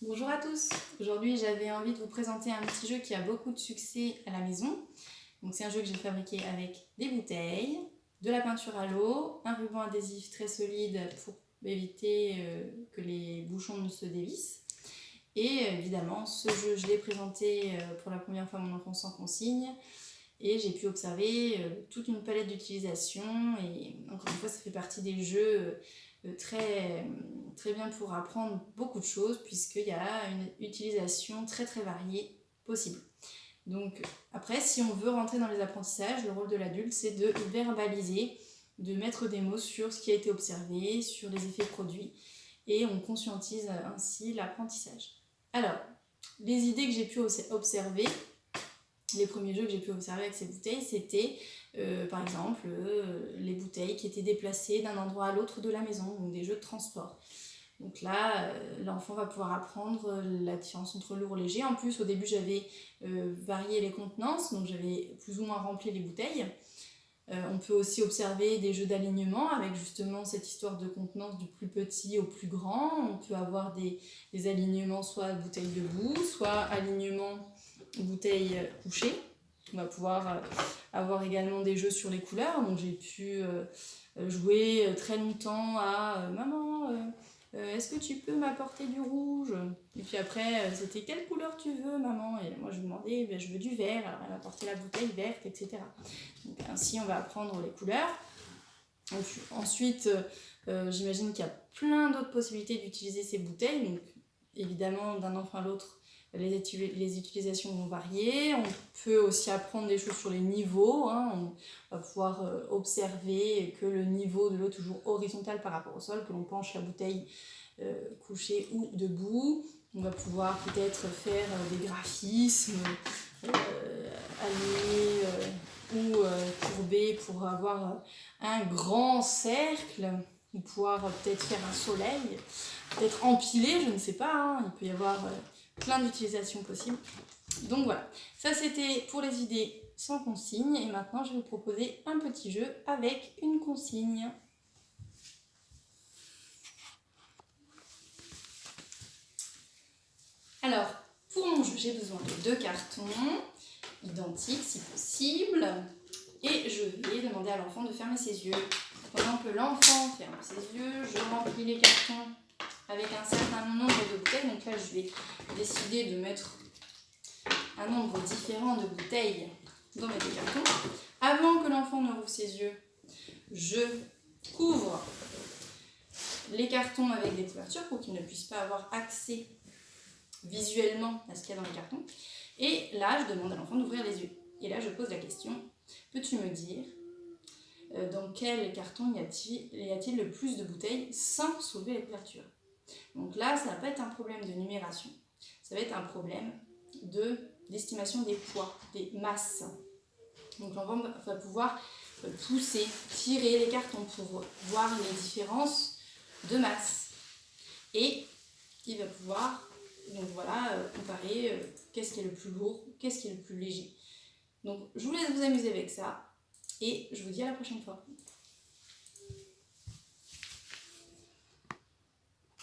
Bonjour à tous, aujourd'hui j'avais envie de vous présenter un petit jeu qui a beaucoup de succès à la maison. Donc c'est un jeu que j'ai fabriqué avec des bouteilles, de la peinture à l'eau, un ruban adhésif très solide pour éviter que les bouchons ne se dévissent. Et évidemment ce jeu je l'ai présenté pour la première fois à mon enfant sans consigne. Et j'ai pu observer toute une palette d'utilisation et encore une fois ça fait partie des jeux très bien pour apprendre beaucoup de choses puisqu'il y a une utilisation très variée possible. Donc après si on veut rentrer dans les apprentissages, le rôle de l'adulte c'est de verbaliser, de mettre des mots sur ce qui a été observé, sur les effets produits et on conscientise ainsi l'apprentissage. Alors, les idées que j'ai pu observer, les premiers jeux que j'ai pu observer avec ces bouteilles, c'était par exemple les bouteilles qui étaient déplacées d'un endroit à l'autre de la maison, donc des jeux de transport. Donc là, l'enfant va pouvoir apprendre la différence entre lourd et léger. En plus, au début, j'avais varié les contenances, donc j'avais plus ou moins rempli les bouteilles. On peut aussi observer des jeux d'alignement avec justement cette histoire de contenance du plus petit au plus grand. On peut avoir des alignements soit bouteille debout, soit alignement bouteille couchée. On va pouvoir avoir également des jeux sur les couleurs. Donc j'ai pu jouer très longtemps à maman, est-ce que tu peux m'apporter du rouge? Et puis après, c'était quelle couleur tu veux, maman? Et moi je lui demandais, je veux du vert. Alors elle m'apportait la bouteille verte, etc. Donc ainsi on va apprendre les couleurs. Ensuite, j'imagine qu'il y a plein d'autres possibilités d'utiliser ces bouteilles. Donc évidemment, d'un enfant à l'autre, les utilisations vont varier. On peut aussi apprendre des choses sur les niveaux. On va pouvoir observer que le niveau de l'eau est toujours horizontal par rapport au sol, que l'on penche la bouteille couchée ou debout. On va pouvoir peut-être faire des graphismes alignés ou courbés pour avoir un grand cercle, ou pouvoir peut-être faire un soleil, peut-être empiler, je ne sais pas, il peut y avoir plein d'utilisations possibles. Donc voilà, ça c'était pour les idées sans consigne, et maintenant je vais vous proposer un petit jeu avec une consigne. Alors, pour mon jeu, j'ai besoin de 2 cartons, identiques si possible, et je vais demander à l'enfant de fermer ses yeux. Pendant que l'enfant ferme ses yeux, je remplis les cartons avec un certain nombre de bouteilles. Donc là, je vais décider de mettre un nombre différent de bouteilles dans mes 2 cartons. Avant que l'enfant ne rouvre ses yeux, je couvre les cartons avec des couvertures pour qu'il ne puisse pas avoir accès visuellement à ce qu'il y a dans les cartons. Et là, je demande à l'enfant d'ouvrir les yeux. Et là, je pose la question, peux-tu me dire dans quel carton y a-t-il le plus de bouteilles sans soulever les couvertures? Donc là, ça ne va pas être un problème de numération, ça va être un problème d'estimation des poids, des masses. Donc l'enfant va pouvoir pousser, tirer les cartons pour voir les différences de masse. Et il va pouvoir comparer qu'est-ce qui est le plus lourd, qu'est-ce qui est le plus léger. Donc je vous laisse vous amuser avec ça et je vous dis à la prochaine fois.